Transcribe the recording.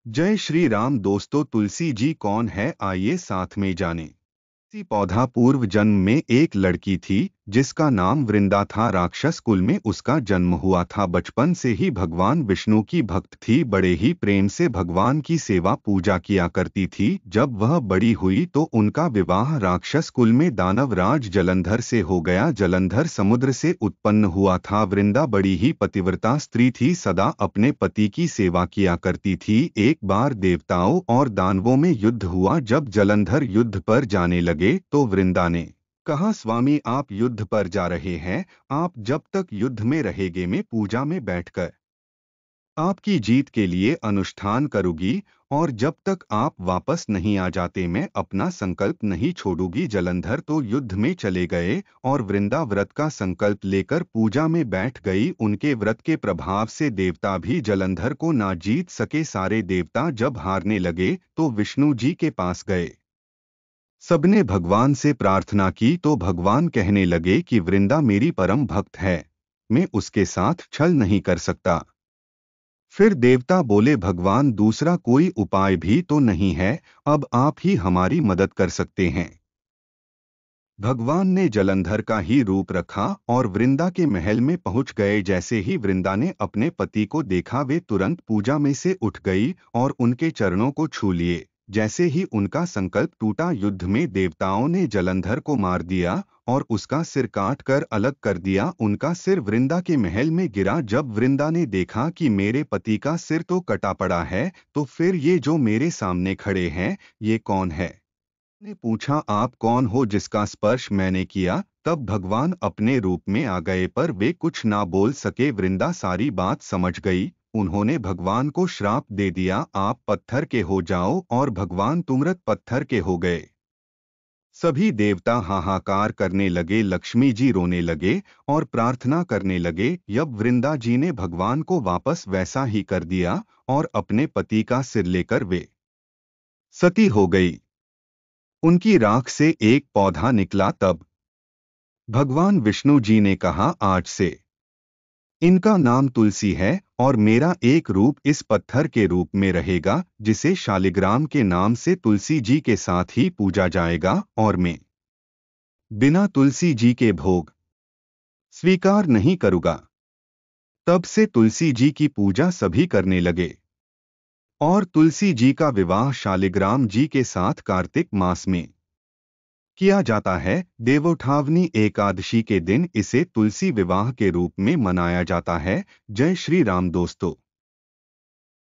जय श्री राम दोस्तों, तुलसी जी कौन है, आइए साथ में जानें। तुलसी पौधा पूर्व जन्म में एक लड़की थी जिसका नाम वृंदा था। राक्षस कुल में उसका जन्म हुआ था। बचपन से ही भगवान विष्णु की भक्त थी। बड़े ही प्रेम से भगवान की सेवा पूजा किया करती थी। जब वह बड़ी हुई तो उनका विवाह राक्षस कुल में दानवराज जलंधर से हो गया। जलंधर समुद्र से उत्पन्न हुआ था। वृंदा बड़ी ही पतिव्रता स्त्री थी, सदा अपने पति की सेवा किया करती थी। एक बार देवताओं और दानवों में युद्ध हुआ। जब जलंधर युद्ध पर जाने लगे तो वृंदा ने कहा, स्वामी आप युद्ध पर जा रहे हैं, आप जब तक युद्ध में रहेंगे मैं पूजा में बैठकर आपकी जीत के लिए अनुष्ठान करूंगी, और जब तक आप वापस नहीं आ जाते मैं अपना संकल्प नहीं छोड़ूंगी। जलंधर तो युद्ध में चले गए और वृंदा व्रत का संकल्प लेकर पूजा में बैठ गई। उनके व्रत के प्रभाव से देवता भी जलंधर को ना जीत सके। सारे देवता जब हारने लगे तो विष्णु जी के पास गए। सबने भगवान से प्रार्थना की तो भगवान कहने लगे कि वृंदा मेरी परम भक्त है, मैं उसके साथ छल नहीं कर सकता। फिर देवता बोले, भगवान दूसरा कोई उपाय भी तो नहीं है, अब आप ही हमारी मदद कर सकते हैं। भगवान ने जलंधर का ही रूप रखा और वृंदा के महल में पहुंच गए। जैसे ही वृंदा ने अपने पति को देखा वे तुरंत पूजा में से उठ गई और उनके चरणों को छू लिए। जैसे ही उनका संकल्प टूटा, युद्ध में देवताओं ने जलंधर को मार दिया और उसका सिर काट कर अलग कर दिया। उनका सिर वृंदा के महल में गिरा। जब वृंदा ने देखा कि मेरे पति का सिर तो कटा पड़ा है, तो फिर ये जो मेरे सामने खड़े हैं ये कौन है? ने पूछा, आप कौन हो जिसका स्पर्श मैंने किया? तब भगवान अपने रूप में आ गए पर वे कुछ ना बोल सके। वृंदा सारी बात समझ गई। उन्होंने भगवान को श्राप दे दिया, आप पत्थर के हो जाओ, और भगवान तुरंत पत्थर के हो गए। सभी देवता हाहाकार करने लगे, लक्ष्मी जी रोने लगे और प्रार्थना करने लगे। जब वृंदा जी ने भगवान को वापस वैसा ही कर दिया और अपने पति का सिर लेकर वे सती हो गई। उनकी राख से एक पौधा निकला। तब भगवान विष्णु जी ने कहा, आज से इनका नाम तुलसी है और मेरा एक रूप इस पत्थर के रूप में रहेगा, जिसे शालिग्राम के नाम से तुलसी जी के साथ ही पूजा जाएगा, और मैं बिना तुलसी जी के भोग स्वीकार नहीं करूंगा। तब से तुलसी जी की पूजा सभी करने लगे और तुलसी जी का विवाह शालिग्राम जी के साथ कार्तिक मास में किया जाता है। देवोठावनी एकादशी के दिन इसे तुलसी विवाह के रूप में मनाया जाता है। जय श्री राम दोस्तों।